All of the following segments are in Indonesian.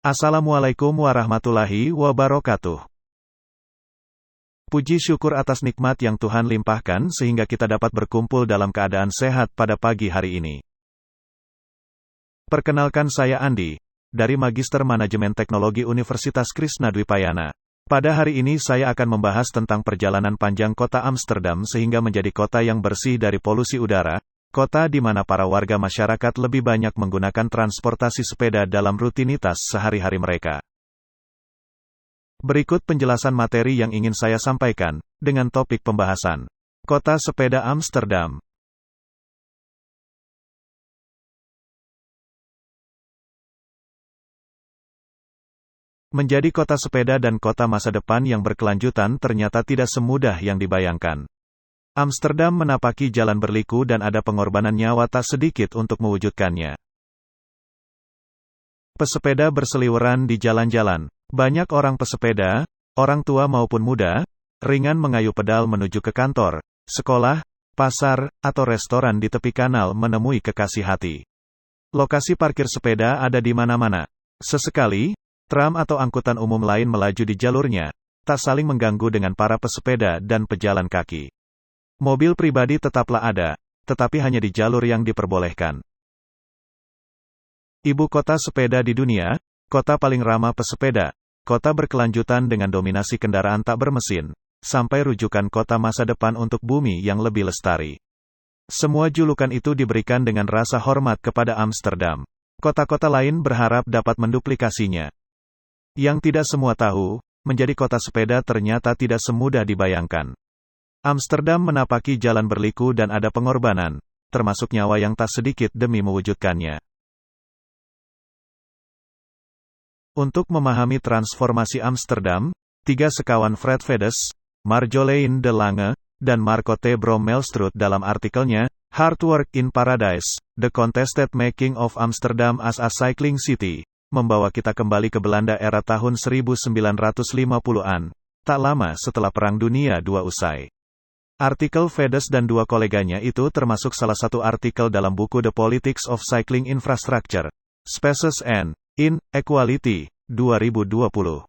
Assalamualaikum warahmatullahi wabarakatuh. Puji syukur atas nikmat yang Tuhan limpahkan sehingga kita dapat berkumpul dalam keadaan sehat pada pagi hari ini. Perkenalkan, saya Andi, dari Magister Manajemen Teknologi Universitas Krisnadwipayana. Pada hari ini saya akan membahas tentang perjalanan panjang kota Amsterdam sehingga menjadi kota yang bersih dari polusi udara, kota di mana para warga masyarakat lebih banyak menggunakan transportasi sepeda dalam rutinitas sehari-hari mereka. Berikut penjelasan materi yang ingin saya sampaikan, dengan topik pembahasan Kota Sepeda Amsterdam. Menjadi kota sepeda dan kota masa depan yang berkelanjutan ternyata tidak semudah yang dibayangkan. Amsterdam menapaki jalan berliku dan ada pengorbanan nyawa tak sedikit untuk mewujudkannya. Pesepeda berseliweran di jalan-jalan. Banyak orang pesepeda, orang tua maupun muda, ringan mengayuh pedal menuju ke kantor, sekolah, pasar, atau restoran di tepi kanal menemui kekasih hati. Lokasi parkir sepeda ada di mana-mana. Sesekali, tram atau angkutan umum lain melaju di jalurnya, tak saling mengganggu dengan para pesepeda dan pejalan kaki. Mobil pribadi tetaplah ada, tetapi hanya di jalur yang diperbolehkan. Ibu kota sepeda di dunia, kota paling ramah pesepeda, kota berkelanjutan dengan dominasi kendaraan tak bermesin, sampai rujukan kota masa depan untuk bumi yang lebih lestari. Semua julukan itu diberikan dengan rasa hormat kepada Amsterdam. Kota-kota lain berharap dapat menduplikasinya. Yang tidak semua tahu, menjadi kota sepeda ternyata tidak semudah dibayangkan. Amsterdam menapaki jalan berliku dan ada pengorbanan, termasuk nyawa yang tak sedikit demi mewujudkannya. Untuk memahami transformasi Amsterdam, tiga sekawan Fred Vedes, Marjolein de Lange, dan Marco T. Brommelstruth dalam artikelnya, Hard Work in Paradise, The Contested Making of Amsterdam as a Cycling City, membawa kita kembali ke Belanda era tahun 1950-an, tak lama setelah Perang Dunia II usai. Artikel Vedes dan dua koleganya itu termasuk salah satu artikel dalam buku The Politics of Cycling Infrastructure, Spaces and Inequality, 2020.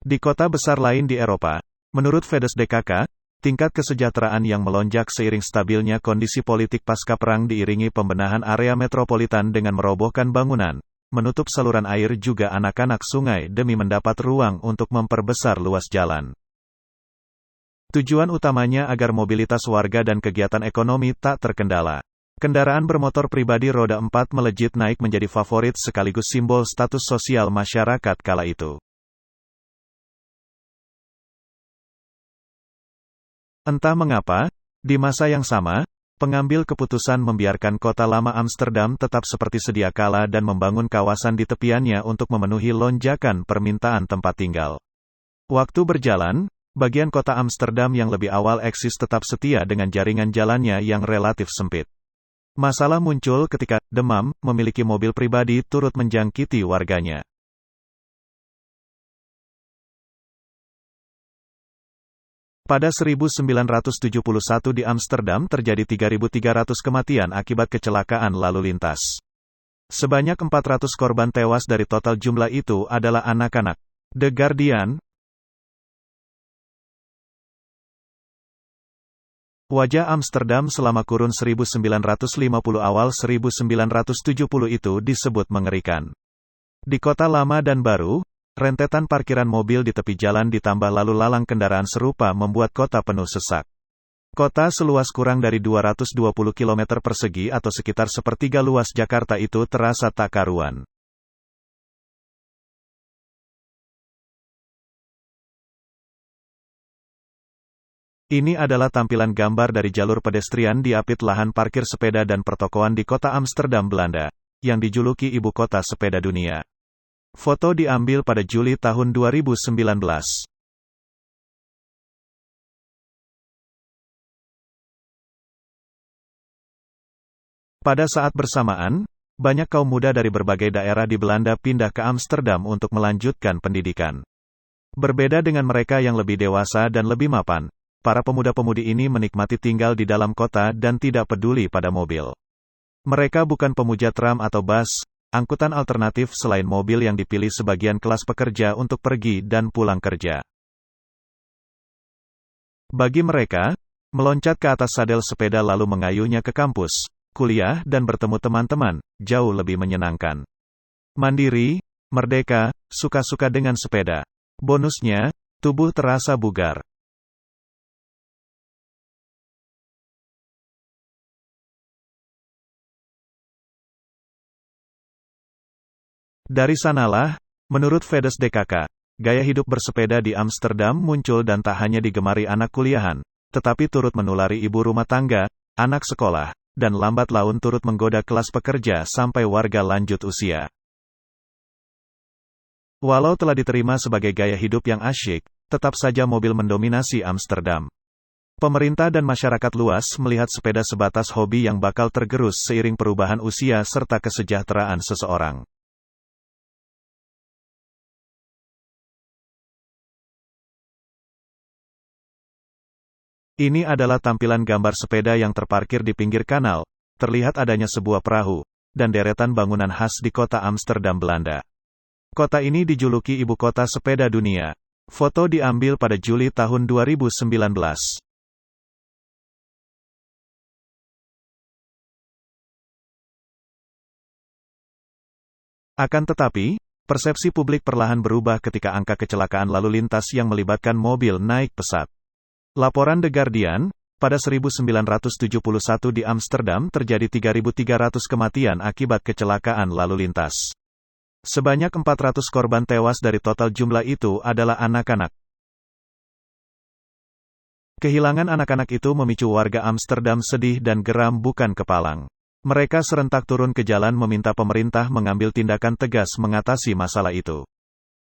Di kota besar lain di Eropa, menurut Vedes DKK, tingkat kesejahteraan yang melonjak seiring stabilnya kondisi politik pasca perang diiringi pembenahan area metropolitan dengan merobohkan bangunan, menutup saluran air juga anak-anak sungai demi mendapat ruang untuk memperbesar luas jalan. Tujuan utamanya agar mobilitas warga dan kegiatan ekonomi tak terkendala. Kendaraan bermotor pribadi roda 4 melejit naik menjadi favorit sekaligus simbol status sosial masyarakat kala itu. Entah mengapa, di masa yang sama, pengambil keputusan membiarkan kota lama Amsterdam tetap seperti sedia kala dan membangun kawasan di tepiannya untuk memenuhi lonjakan permintaan tempat tinggal. Waktu berjalan, bagian kota Amsterdam yang lebih awal eksis tetap setia dengan jaringan jalannya yang relatif sempit. Masalah muncul ketika Demam memiliki mobil pribadi turut menjangkiti warganya. Pada 1971 di Amsterdam terjadi 3.300 kematian akibat kecelakaan lalu lintas. Sebanyak 400 korban tewas dari total jumlah itu adalah anak-anak. The Guardian. Wajah Amsterdam selama kurun 1950 awal 1970 itu disebut mengerikan. Di kota lama dan baru, rentetan parkiran mobil di tepi jalan ditambah lalu lalang kendaraan serupa membuat kota penuh sesak. Kota seluas kurang dari 220 km persegi atau sekitar sepertiga luas Jakarta itu terasa tak karuan. Ini adalah tampilan gambar dari jalur pedestrian diapit lahan parkir sepeda dan pertokoan di kota Amsterdam, Belanda, yang dijuluki ibu kota sepeda dunia. Foto diambil pada Juli tahun 2019. Pada saat bersamaan, banyak kaum muda dari berbagai daerah di Belanda pindah ke Amsterdam untuk melanjutkan pendidikan. Berbeda dengan mereka yang lebih dewasa dan lebih mapan, para pemuda-pemudi ini menikmati tinggal di dalam kota dan tidak peduli pada mobil. Mereka bukan pemuja tram atau bus, angkutan alternatif selain mobil yang dipilih sebagian kelas pekerja untuk pergi dan pulang kerja. Bagi mereka, meloncat ke atas sadel sepeda lalu mengayuhnya ke kampus, kuliah dan bertemu teman-teman, jauh lebih menyenangkan. Mandiri, merdeka, suka-suka dengan sepeda. Bonusnya, tubuh terasa bugar. Dari sanalah, menurut Fedes DKK, gaya hidup bersepeda di Amsterdam muncul dan tak hanya digemari anak kuliahan, tetapi turut menulari ibu rumah tangga, anak sekolah, dan lambat laun turut menggoda kelas pekerja sampai warga lanjut usia. Walau telah diterima sebagai gaya hidup yang asyik, tetap saja mobil mendominasi Amsterdam. Pemerintah dan masyarakat luas melihat sepeda sebatas hobi yang bakal tergerus seiring perubahan usia serta kesejahteraan seseorang. Ini adalah tampilan gambar sepeda yang terparkir di pinggir kanal, terlihat adanya sebuah perahu, dan deretan bangunan khas di kota Amsterdam, Belanda. Kota ini dijuluki ibu kota sepeda dunia. Foto diambil pada Juli tahun 2019. Akan tetapi, persepsi publik perlahan berubah ketika angka kecelakaan lalu lintas yang melibatkan mobil naik pesat. Laporan The Guardian, pada 1971 di Amsterdam terjadi 3.300 kematian akibat kecelakaan lalu lintas. Sebanyak 400 korban tewas dari total jumlah itu adalah anak-anak. Kehilangan anak-anak itu memicu warga Amsterdam sedih dan geram bukan kepalang. Mereka serentak turun ke jalan meminta pemerintah mengambil tindakan tegas mengatasi masalah itu.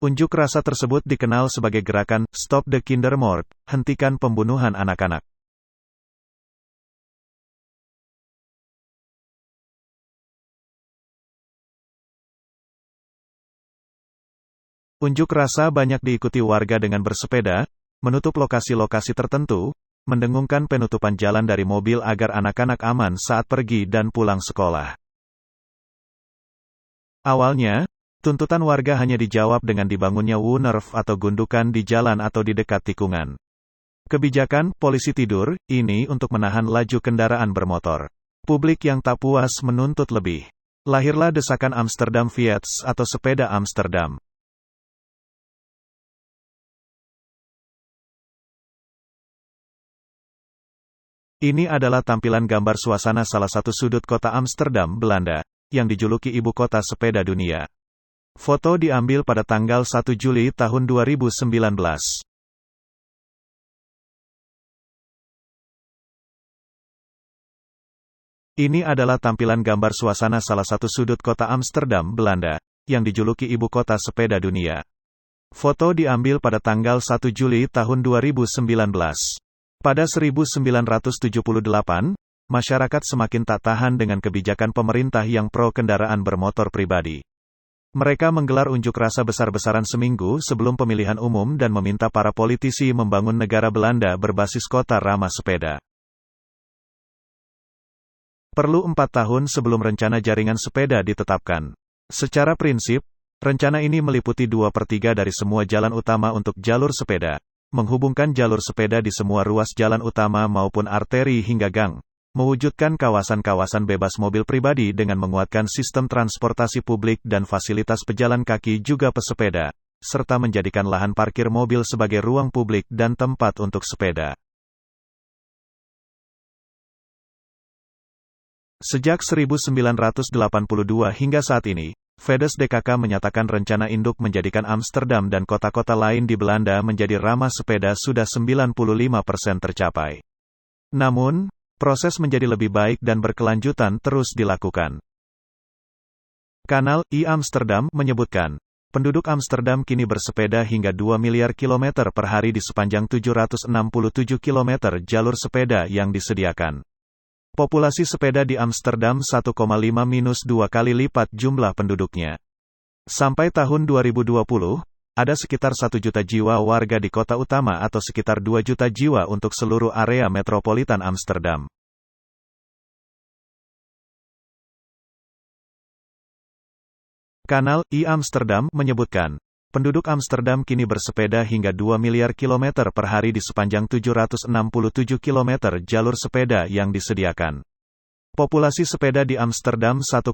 Unjuk rasa tersebut dikenal sebagai gerakan Stop the Kindermoord, hentikan pembunuhan anak-anak. Unjuk rasa banyak diikuti warga dengan bersepeda, menutup lokasi-lokasi tertentu, mendengungkan penutupan jalan dari mobil agar anak-anak aman saat pergi dan pulang sekolah. Awalnya, tuntutan warga hanya dijawab dengan dibangunnya Woonerf atau gundukan di jalan atau di dekat tikungan. Kebijakan polisi tidur ini untuk menahan laju kendaraan bermotor. Publik yang tak puas menuntut lebih. Lahirlah desakan Amsterdam Fiets atau sepeda Amsterdam. Ini adalah tampilan gambar suasana salah satu sudut kota Amsterdam, Belanda, yang dijuluki ibu kota sepeda dunia. Foto diambil pada tanggal 1 Juli tahun 2019. Ini adalah tampilan gambar suasana salah satu sudut kota Amsterdam, Belanda, yang dijuluki ibu kota sepeda dunia. Foto diambil pada tanggal 1 Juli tahun 2019. Pada 1978, masyarakat semakin tak tahan dengan kebijakan pemerintah yang pro kendaraan bermotor pribadi. Mereka menggelar unjuk rasa besar-besaran seminggu sebelum pemilihan umum dan meminta para politisi membangun negara Belanda berbasis kota ramah sepeda. Perlu 4 tahun sebelum rencana jaringan sepeda ditetapkan. Secara prinsip, rencana ini meliputi 2/3 dari semua jalan utama untuk jalur sepeda, menghubungkan jalur sepeda di semua ruas jalan utama maupun arteri hingga gang, mewujudkan kawasan-kawasan bebas mobil pribadi dengan menguatkan sistem transportasi publik dan fasilitas pejalan kaki juga pesepeda, serta menjadikan lahan parkir mobil sebagai ruang publik dan tempat untuk sepeda. Sejak 1982 hingga saat ini, Fedes DKK menyatakan rencana induk menjadikan Amsterdam dan kota-kota lain di Belanda menjadi ramah sepeda sudah 95% tercapai. Namun, proses menjadi lebih baik dan berkelanjutan terus dilakukan. Kanal e-Amsterdam menyebutkan, penduduk Amsterdam kini bersepeda hingga 2 miliar kilometer per hari di sepanjang 767 kilometer jalur sepeda yang disediakan. Populasi sepeda di Amsterdam 1,5-2 kali lipat jumlah penduduknya. Sampai tahun 2020, ada sekitar 1 juta jiwa warga di kota utama atau sekitar 2 juta jiwa untuk seluruh area metropolitan Amsterdam. Kanal I Amsterdam menyebutkan, penduduk Amsterdam kini bersepeda hingga 2 miliar kilometer per hari di sepanjang 767 kilometer jalur sepeda yang disediakan. Populasi sepeda di Amsterdam 1,5-2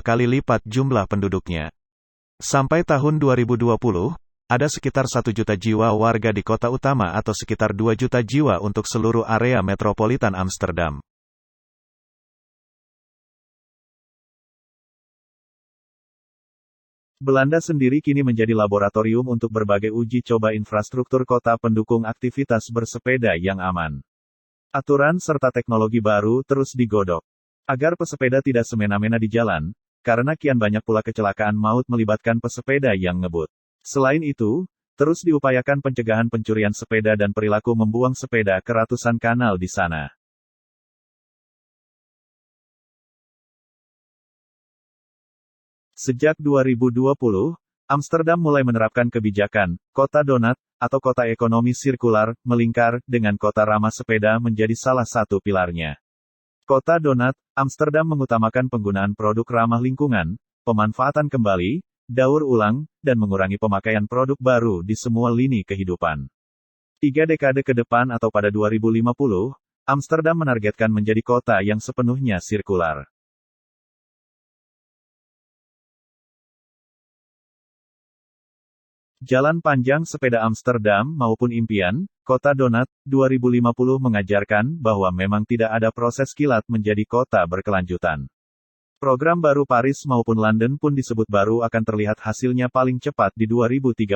kali lipat jumlah penduduknya. Sampai tahun 2020, ada sekitar 1 juta jiwa warga di kota utama atau sekitar 2 juta jiwa untuk seluruh area metropolitan Amsterdam. Belanda sendiri kini menjadi laboratorium untuk berbagai uji coba infrastruktur kota pendukung aktivitas bersepeda yang aman. Aturan serta teknologi baru terus digodok agar pesepeda tidak semena-mena di jalan, karena kian banyak pula kecelakaan maut melibatkan pesepeda yang ngebut. Selain itu, terus diupayakan pencegahan pencurian sepeda dan perilaku membuang sepeda ke ratusan kanal di sana. Sejak 2020, Amsterdam mulai menerapkan kebijakan Kota Donat atau Kota Ekonomi Sirkular, melingkar, dengan kota ramah sepeda menjadi salah satu pilarnya. Kota Donat, Amsterdam mengutamakan penggunaan produk ramah lingkungan, pemanfaatan kembali, daur ulang, dan mengurangi pemakaian produk baru di semua lini kehidupan. 3 dekade ke depan atau pada 2050, Amsterdam menargetkan menjadi kota yang sepenuhnya sirkular. Jalan Panjang Sepeda Amsterdam maupun Impian, Kota Donat, 2050 mengajarkan bahwa memang tidak ada proses kilat menjadi kota berkelanjutan. Program baru Paris maupun London pun disebut baru akan terlihat hasilnya paling cepat di 2030.